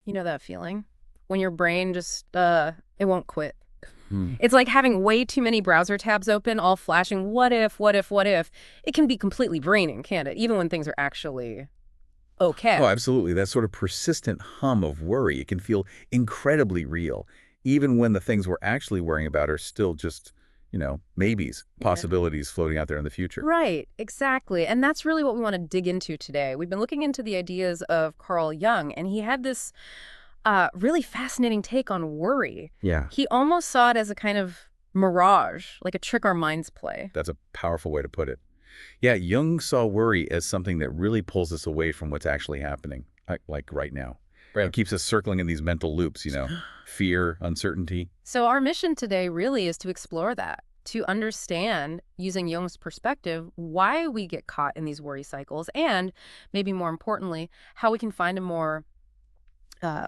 You know that feeling? When your brain just, it won't quit. Hmm. It's like having way too many browser tabs open, all flashing, what if, what if, what if. It can be completely draining, can't it? Even when things are actually okay. Oh, absolutely. That sort of persistent hum of worry, it can feel incredibly real, even when the things we're actually worrying about are still just, maybes, Yeah. possibilities floating out there in the future. Right, exactly. And that's really what we want to dig into today. We've been looking into the ideas of Carl Jung, and he had this really fascinating take on worry. Yeah, He almost saw it as a kind of mirage, like a trick our minds play. that's a powerful way to put it. Yeah, Jung saw worry as something that really pulls us away from what's actually happening, like right now. Right. It keeps us circling in these mental loops, fear, uncertainty. So our mission today really is to explore that, to understand, using Jung's perspective, why we get caught in these worry cycles, and maybe more importantly, how we can find a more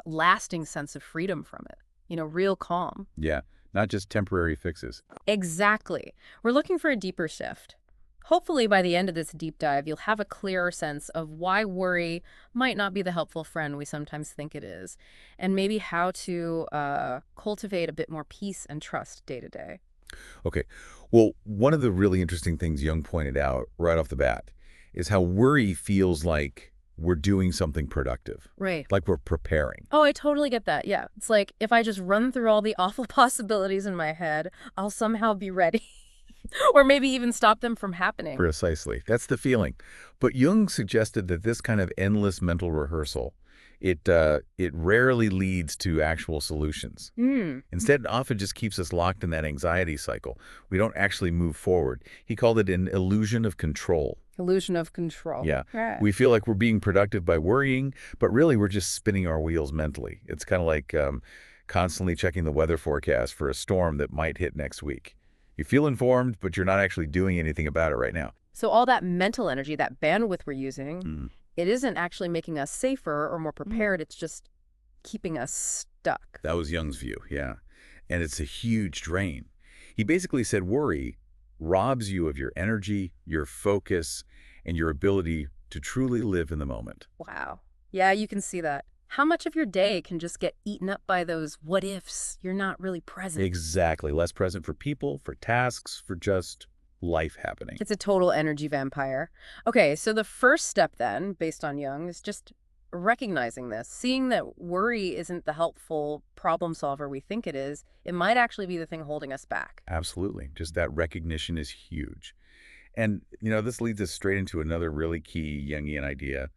lasting sense of freedom from it. Real calm. Yeah, not just temporary fixes. Exactly. We're looking for a deeper shift. Hopefully, by the end of this deep dive, you'll have a clearer sense of why worry might not be the helpful friend we sometimes think it is, and maybe how to cultivate a bit more peace and trust day to day. Okay. Well, one of the really interesting things Jung pointed out right off the bat is how worry feels like we're doing something productive, Right. like we're preparing. Oh, I totally get that. Yeah. It's like if I just run through all the awful possibilities in my head, I'll somehow be ready. Or maybe even stop them from happening. Precisely. That's the feeling. But Jung suggested that this kind of endless mental rehearsal, it rarely leads to actual solutions. Hmm. Instead, it often just keeps us locked in that anxiety cycle. We don't actually move forward. He called it an illusion of control. Illusion of control. Yeah. Right. We feel like we're being productive by worrying, but really we're just spinning our wheels mentally. It's kind of like constantly checking the weather forecast for a storm that might hit next week. You feel informed, but you're not actually doing anything about it right now. So all that mental energy, that bandwidth we're using, Mm. it isn't actually making us safer or more prepared. It's just keeping us stuck. That was Jung's view, yeah. And it's a huge drain. He basically said worry robs you of your energy, your focus, and your ability to truly live in the moment. Wow. Yeah, you can see that. How much of your day can just get eaten up by those what ifs? You're not really present. Exactly. Less present for people, for tasks, for just life happening. It's a total energy vampire. Okay, so the first step then, based on Jung, is just recognizing this, seeing that worry isn't the helpful problem solver we think it is. It might actually be the thing holding us back. Absolutely. Just that recognition is huge. And, this leads us straight into another really key Jungian idea,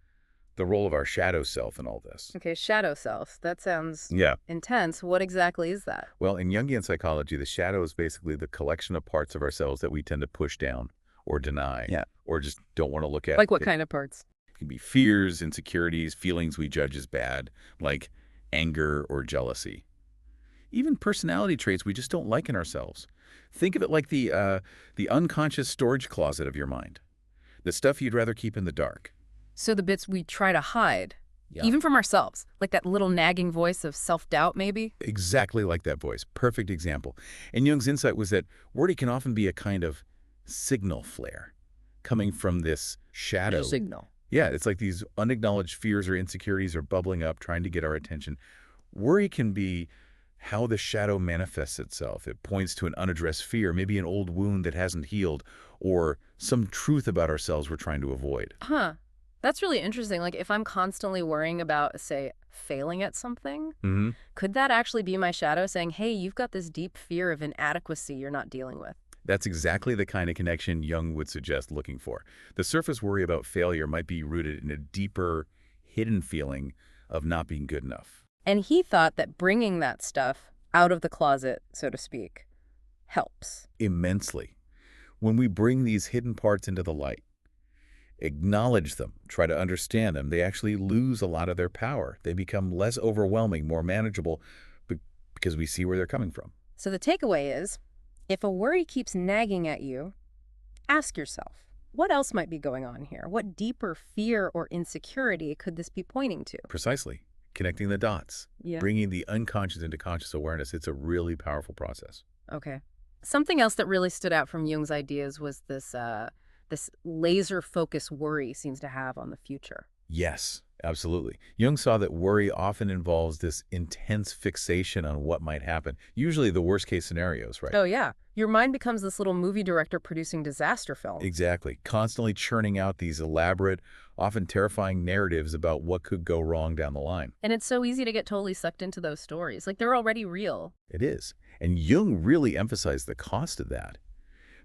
the role of our shadow self in all this. Okay, shadow self. That sounds Yeah. intense. What exactly is that? Well, in Jungian psychology, the shadow is basically the collection of parts of ourselves that we tend to push down or deny, or just don't want to look at. Like what kind of parts? It can be fears, insecurities, feelings we judge as bad, like anger or jealousy. Even personality traits we just don't like in ourselves. Think of it like the unconscious storage closet of your mind, the stuff you'd rather keep in the dark. So the bits we try to hide, Yeah. even from ourselves, like that little nagging voice of self-doubt, maybe? Exactly like that voice. Perfect example. And Jung's insight was that worry can often be a kind of signal flare coming from this shadow. Signal. Yeah, it's like these unacknowledged fears or insecurities are bubbling up, trying to get our attention. Worry can be how the shadow manifests itself. It points to an unaddressed fear, maybe an old wound that hasn't healed, or some truth about ourselves we're trying to avoid. Huh. That's really interesting. Like if I'm constantly worrying about, say, failing at something, Mm-hmm. could that actually be my shadow saying, hey, you've got this deep fear of inadequacy you're not dealing with? That's exactly the kind of connection Jung would suggest looking for. The surface worry about failure might be rooted in a deeper, hidden feeling of not being good enough. And he thought that bringing that stuff out of the closet, so to speak, helps. Immensely. When we bring these hidden parts into the light, acknowledge them, try to understand them, they actually lose a lot of their power. They become less overwhelming, more manageable, because we see where they're coming from. So the takeaway is, if a worry keeps nagging at you, ask yourself, what else might be going on here? What deeper fear or insecurity could this be pointing to? Precisely. Connecting the dots, Yeah. bringing the unconscious into conscious awareness. It's a really powerful process. Okay. Something else that really stood out from Jung's ideas was this laser focus worry seems to have on the future. Yes, absolutely. Jung saw that worry often involves this intense fixation on what might happen, usually the worst-case scenarios, right? Oh, yeah. Your mind becomes this little movie director producing disaster films. Exactly. Constantly churning out these elaborate, often terrifying narratives about what could go wrong down the line. And it's so easy to get totally sucked into those stories. Like, they're already real. It is. And Jung really emphasized the cost of that.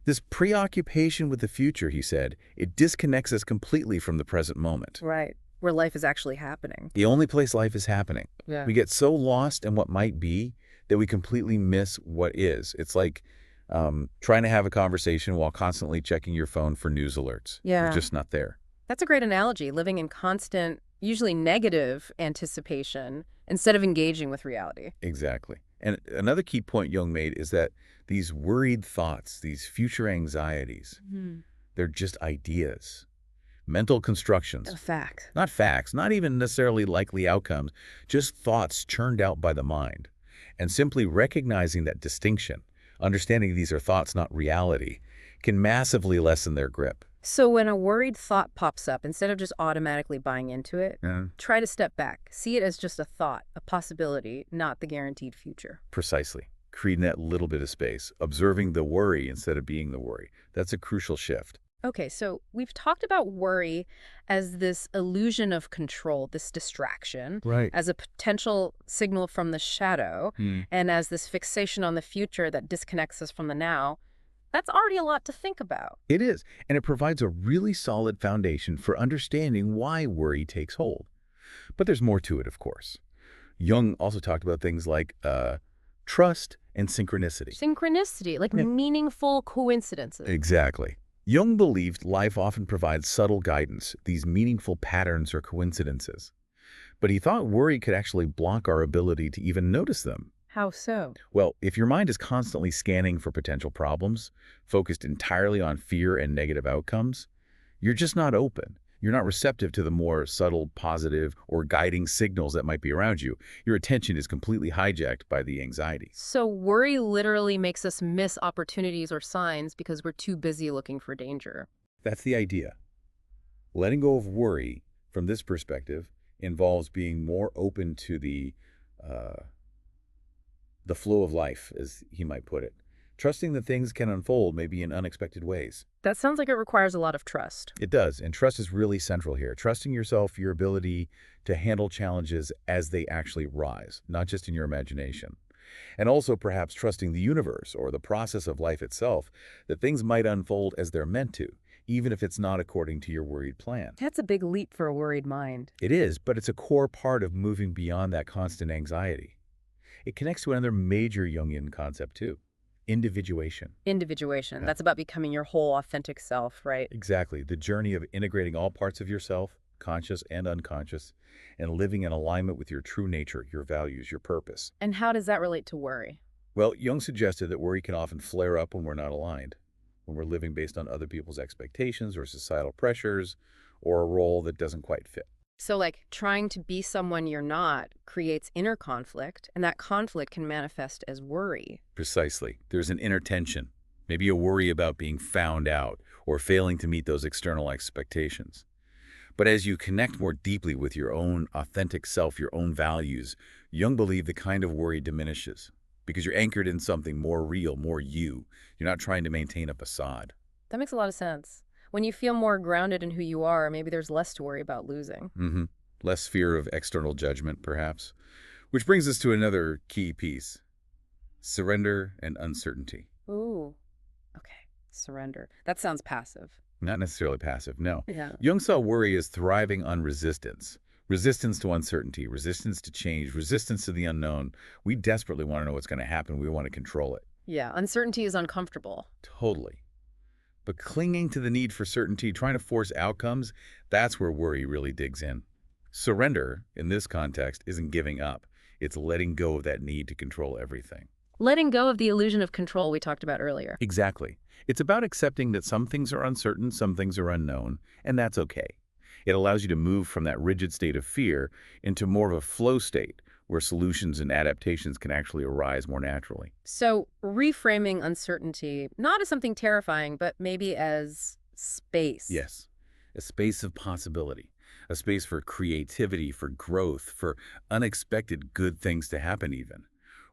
This preoccupation with the future, he said, it disconnects us completely from the present moment. Right. Where life is actually happening. The only place life is happening. Yeah. We get so lost in what might be that we completely miss what is. It's like trying to have a conversation while constantly checking your phone for news alerts. You're Yeah. just not there. That's a great analogy, living in constant, usually negative anticipation instead of engaging with reality. Exactly. And another key point Jung made is that these worried thoughts, these future anxieties, Hmm. they're just ideas, mental A constructions, fact. not facts, not even necessarily likely outcomes, just thoughts churned out by the mind. And simply recognizing that distinction, understanding these are thoughts, not reality, can massively lessen their grip. So when a worried thought pops up, instead of just automatically buying into it, Yeah. try to step back. See it as just a thought, a possibility, not the guaranteed future. Precisely. Creating that little bit of space, observing the worry instead of being the worry. That's a crucial shift. Okay, so we've talked about worry as this illusion of control, this distraction, Right. as a potential signal from the shadow, and as this fixation on the future that disconnects us from the now. That's already a lot to think about. It is, and it provides a really solid foundation for understanding why worry takes hold. But there's more to it, of course. Jung also talked about things like trust and synchronicity. Synchronicity, like Yeah. meaningful coincidences. Exactly. Jung believed life often provides subtle guidance, these meaningful patterns or coincidences. But he thought worry could actually block our ability to even notice them. How so? Well, if your mind is constantly scanning for potential problems, focused entirely on fear and negative outcomes, you're just not open. You're not receptive to the more subtle, positive, or guiding signals that might be around you. Your attention is completely hijacked by the anxiety. So worry literally makes us miss opportunities or signs because we're too busy looking for danger. That's the idea. Letting go of worry, from this perspective, involves being more open to the flow of life, as he might put it. Trusting that things can unfold maybe in unexpected ways. That sounds like it requires a lot of trust. It does, and trust is really central here. Trusting yourself, your ability to handle challenges as they actually rise, not just in your imagination. And also perhaps trusting the universe or the process of life itself, that things might unfold as they're meant to, even if it's not according to your worried plan. That's a big leap for a worried mind. It is, but it's a core part of moving beyond that constant anxiety. It connects to another major Jungian concept too, individuation. Individuation. Yeah. That's about becoming your whole authentic self, right? Exactly, the journey of integrating all parts of yourself, conscious and unconscious, and living in alignment with your true nature, your values, your purpose. And how does that relate to worry? Well, Jung suggested that worry can often flare up when we're not aligned, when we're living based on other people's expectations or societal pressures, or a role that doesn't quite fit. So like trying to be someone you're not creates inner conflict, and that conflict can manifest as worry. Precisely. There's an inner tension, maybe a worry about being found out or failing to meet those external expectations. But as you connect more deeply with your own authentic self, your own values, Jung believed the kind of worry diminishes because you're anchored in something more real, more you. You're not trying to maintain a facade. That makes a lot of sense. When you feel more grounded in who you are, maybe there's less to worry about losing. Less fear of external judgment, perhaps. Which brings us to another key piece, surrender and uncertainty. Ooh, okay. Surrender. That sounds passive. Not necessarily passive, no. Yeah. Jung saw worry as thriving on resistance. Resistance to uncertainty, resistance to change, resistance to the unknown. We desperately want to know what's going to happen. We want to control it. Yeah, uncertainty is uncomfortable. Totally. But clinging to the need for certainty, trying to force outcomes, that's where worry really digs in. Surrender, in this context, isn't giving up. It's letting go of that need to control everything. Letting go of the illusion of control we talked about earlier. Exactly. It's about accepting that some things are uncertain, some things are unknown, and that's okay. It allows you to move from that rigid state of fear into more of a flow state where solutions and adaptations can actually arise more naturally. So reframing uncertainty, not as something terrifying, but maybe as space. Yes, a space of possibility, a space for creativity, for growth, for unexpected good things to happen even.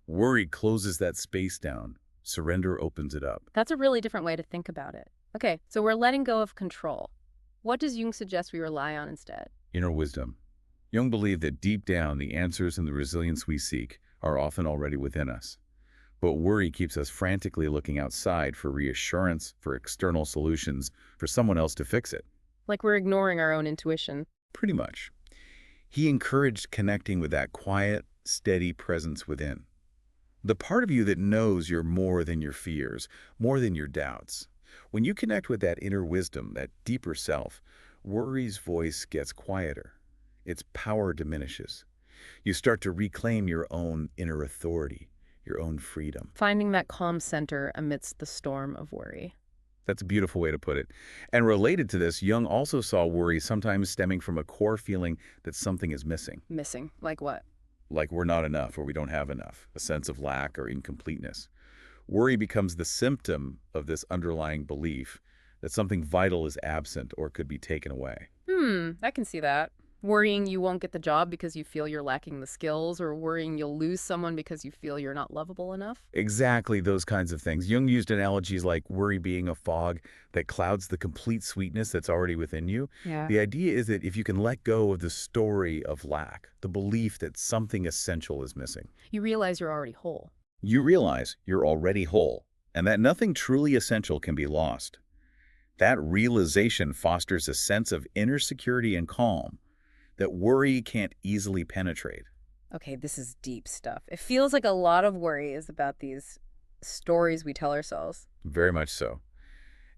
Worry closes that space down. Surrender opens it up. That's a really different way to think about it. Okay, so we're letting go of control. What does Jung suggest we rely on instead? Inner wisdom. Jung believed that deep down, the answers and the resilience we seek are often already within us. But worry keeps us frantically looking outside for reassurance, for external solutions, for someone else to fix it. Like we're ignoring our own intuition. Pretty much. He encouraged connecting with that quiet, steady presence within. The part of you that knows you're more than your fears, more than your doubts. When you connect with that inner wisdom, that deeper self, worry's voice gets quieter. Its power diminishes. You start to reclaim your own inner authority, your own freedom. Finding that calm center amidst the storm of worry. That's a beautiful way to put it. And related to this, Jung also saw worry sometimes stemming from a core feeling that something is missing. Missing. Like what? Like we're not enough or we don't have enough, a sense of lack or incompleteness. Worry becomes the symptom of this underlying belief that something vital is absent or could be taken away. I can see that. Worrying you won't get the job because you feel you're lacking the skills, or worrying you'll lose someone because you feel you're not lovable enough. Exactly those kinds of things. Jung used analogies like worry being a fog that clouds the complete sweetness that's already within you. Yeah. The idea is that if you can let go of the story of lack, the belief that something essential is missing, You realize you're already whole. you realize you're already whole and that nothing truly essential can be lost. That realization fosters a sense of inner security and calm that worry can't easily penetrate. Okay, this is deep stuff. It feels like a lot of worry is about these stories we tell ourselves. Very much so.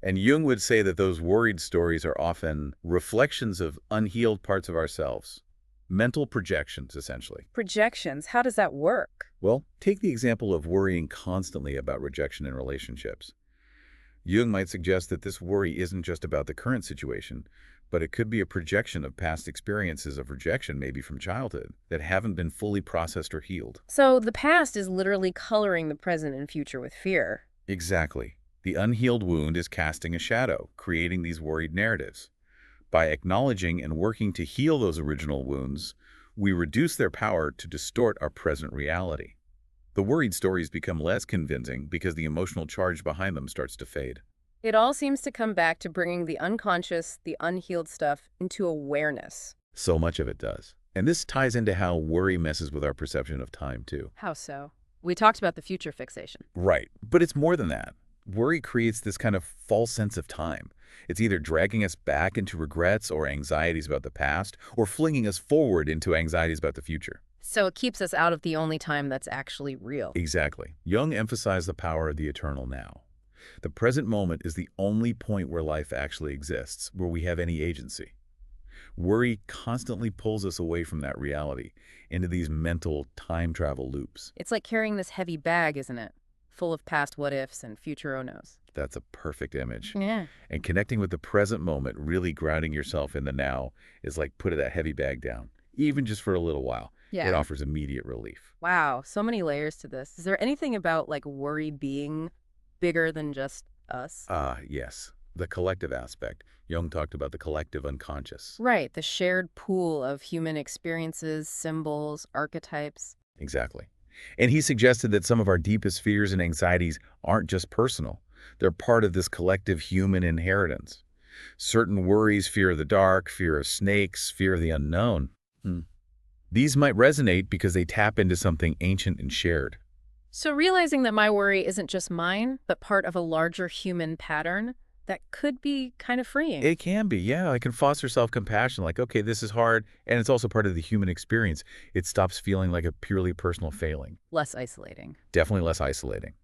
And Jung would say that those worried stories are often reflections of unhealed parts of ourselves. Mental projections, essentially. Projections, how does that work? Well, take the example of worrying constantly about rejection in relationships. Jung might suggest that this worry isn't just about the current situation, but it could be a projection of past experiences of rejection, maybe from childhood, that haven't been fully processed or healed. So the past is literally coloring the present and future with fear. Exactly. The unhealed wound is casting a shadow, creating these worried narratives. By acknowledging and working to heal those original wounds, we reduce their power to distort our present reality. The worried stories become less convincing because the emotional charge behind them starts to fade. It all seems to come back to bringing the unconscious, the unhealed stuff into awareness. So much of it does. And this ties into how worry messes with our perception of time, too. How so? We talked about the future fixation. Right. But it's more than that. Worry creates this kind of false sense of time. It's either dragging us back into regrets or anxieties about the past, or flinging us forward into anxieties about the future. So it keeps us out of the only time that's actually real. Exactly. Jung emphasized the power of the eternal now. The present moment is the only point where life actually exists, where we have any agency. Worry constantly pulls us away from that reality, into these mental time travel loops. It's like carrying this heavy bag, isn't it? Full of past what-ifs and future oh-nos. That's a perfect image. Yeah. And connecting with the present moment, really grounding yourself in the now, is like putting that heavy bag down, even just for a little while. Yeah. It offers immediate relief. Wow, so many layers to this. Is there anything about, like, worry being bigger than just us? Yes. The collective aspect. Jung talked about the collective unconscious. Right, the shared pool of human experiences, symbols, archetypes. Exactly. And he suggested that some of our deepest fears and anxieties aren't just personal. They're part of this collective human inheritance. Certain worries, fear of the dark, fear of snakes, fear of the unknown. These might resonate because they tap into something ancient and shared. So realizing that my worry isn't just mine, but part of a larger human pattern, that could be kind of freeing. It can be, yeah. It can foster self-compassion, like, okay, this is hard, and it's also part of the human experience. It stops feeling like a purely personal failing. Less isolating. Definitely less isolating.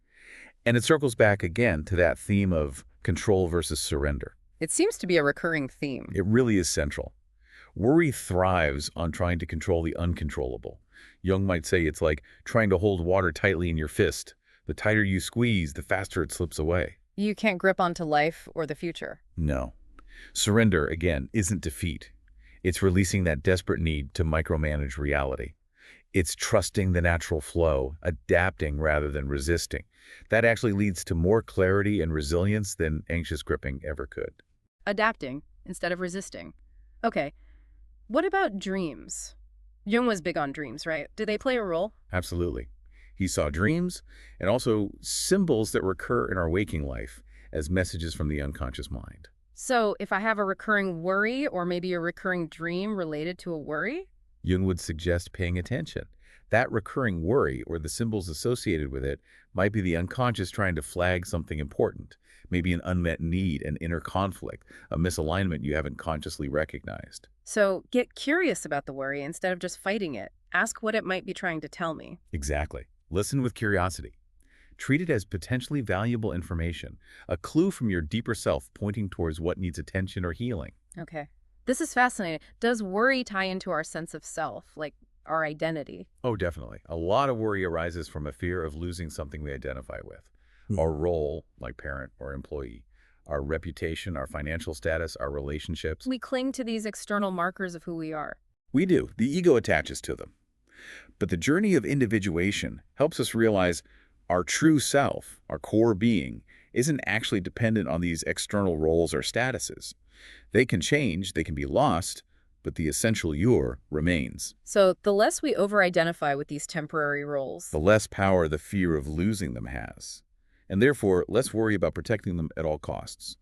And it circles back again to that theme of control versus surrender. It seems to be a recurring theme. It really is central. Worry thrives on trying to control the uncontrollable. Jung might say it's like trying to hold water tightly in your fist. The tighter you squeeze, the faster it slips away. You can't grip onto life or the future. No. Surrender, again, isn't defeat. It's releasing that desperate need to micromanage reality. It's trusting the natural flow, adapting rather than resisting. That actually leads to more clarity and resilience than anxious gripping ever could. Adapting instead of resisting. Okay. What about dreams? Jung was big on dreams, right? Do they play a role? Absolutely. He saw dreams and also symbols that recur in our waking life as messages from the unconscious mind. So if I have a recurring worry or maybe a recurring dream related to a worry? Jung would suggest paying attention. That recurring worry or the symbols associated with it might be the unconscious trying to flag something important, maybe an unmet need, an inner conflict, a misalignment you haven't consciously recognized. So get curious about the worry instead of just fighting it. Ask what it might be trying to tell me. Exactly. Listen with curiosity. Treat it as potentially valuable information, a clue from your deeper self pointing towards what needs attention or healing. Okay. This is fascinating. Does worry tie into our sense of self, like our identity? Oh, definitely. A lot of worry arises from a fear of losing something we identify with. Our role, like parent or employee, our reputation, our financial status, our relationships. We cling to these external markers of who we are. We do. The ego attaches to them. But the journey of individuation helps us realize our true self, our core being, isn't actually dependent on these external roles or statuses. They can change, they can be lost, but the essential you remains. So the less we over-identify with these temporary roles, The less power the fear of losing them has. And therefore, less worry about protecting them at all costs.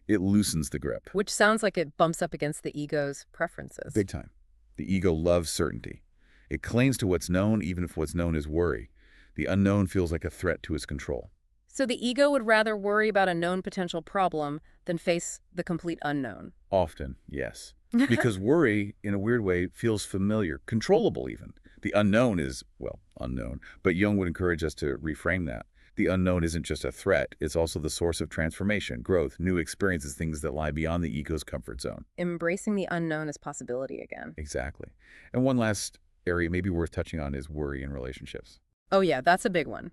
It loosens the grip. which sounds like it bumps up against the ego's preferences. Big time. The ego loves certainty. It clings to what's known even if what's known is worry. The unknown feels like a threat to its control. So the ego would rather worry about a known potential problem than face the complete unknown. Often, yes. Because worry, in a weird way, feels familiar, controllable even. The unknown is, well, unknown. But Jung would encourage us to reframe that. The unknown isn't just a threat. It's also the source of transformation, growth, new experiences, things that lie beyond the ego's comfort zone. Embracing the unknown as possibility again. Exactly. And one last area maybe worth touching on is worry in relationships. Oh yeah, that's a big one.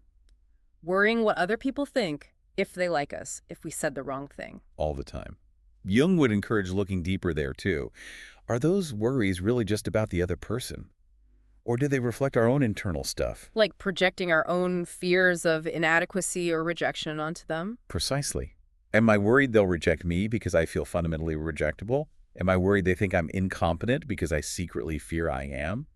Worrying what other people think, if they like us, if we said the wrong thing. All the time. Jung would encourage looking deeper there, too. Are those worries really just about the other person? Or do they reflect our own internal stuff? Like projecting our own fears of inadequacy or rejection onto them. Precisely. Am I worried they'll reject me because I feel fundamentally rejectable? Am I worried they think I'm incompetent because I secretly fear I am?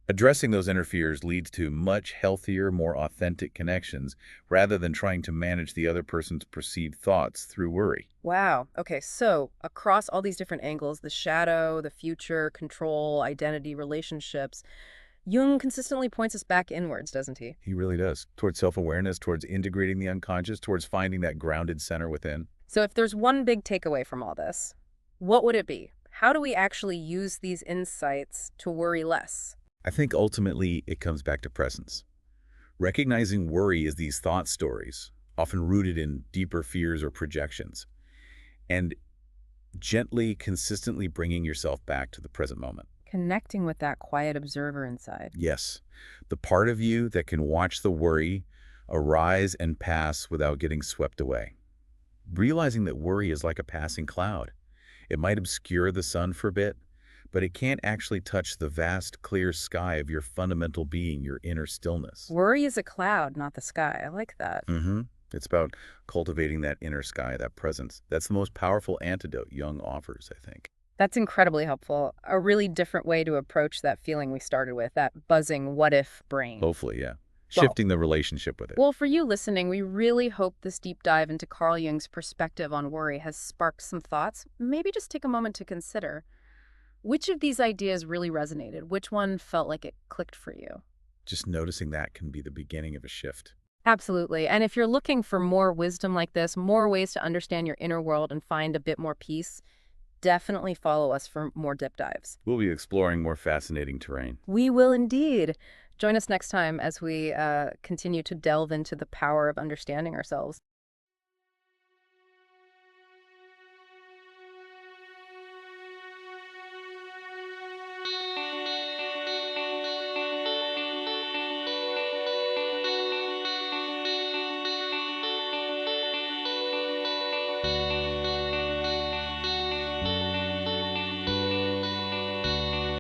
Addressing those inner fears leads to much healthier, more authentic connections rather than trying to manage the other person's perceived thoughts through worry. Wow. Okay, so across all these different angles, the shadow, the future, control, identity, relationships, Jung consistently points us back inwards, doesn't he? He really does. Towards self-awareness, towards integrating the unconscious, towards finding that grounded center within. So if there's one big takeaway from all this, what would it be? How do we actually use these insights to worry less? I think ultimately it comes back to presence. Recognizing worry as these thought stories, often rooted in deeper fears or projections, and gently, consistently bringing yourself back to the present moment. Connecting with that quiet observer inside. Yes, the part of you that can watch the worry arise and pass without getting swept away. Realizing that worry is like a passing cloud. It might obscure the sun for a bit, but it can't actually touch the vast, clear sky of your fundamental being, your inner stillness. Worry is a cloud, not the sky. I like that. It's about cultivating that inner sky, that presence. That's the most powerful antidote Jung offers, I think. That's incredibly helpful. A really different way to approach that feeling we started with, that buzzing what-if brain. Hopefully, yeah. Well, Shifting the relationship with it. Well, for you listening, we really hope this deep dive into Carl Jung's perspective on worry has sparked some thoughts. Maybe just take a moment to consider. Which of these ideas really resonated? Which one felt like it clicked for you? Just noticing that can be the beginning of a shift. Absolutely. And if you're looking for more wisdom like this, more ways to understand your inner world and find a bit more peace, definitely follow us for more dip dives. We'll be exploring more fascinating terrain. We will indeed. Join us next time as we continue to delve into the power of understanding ourselves.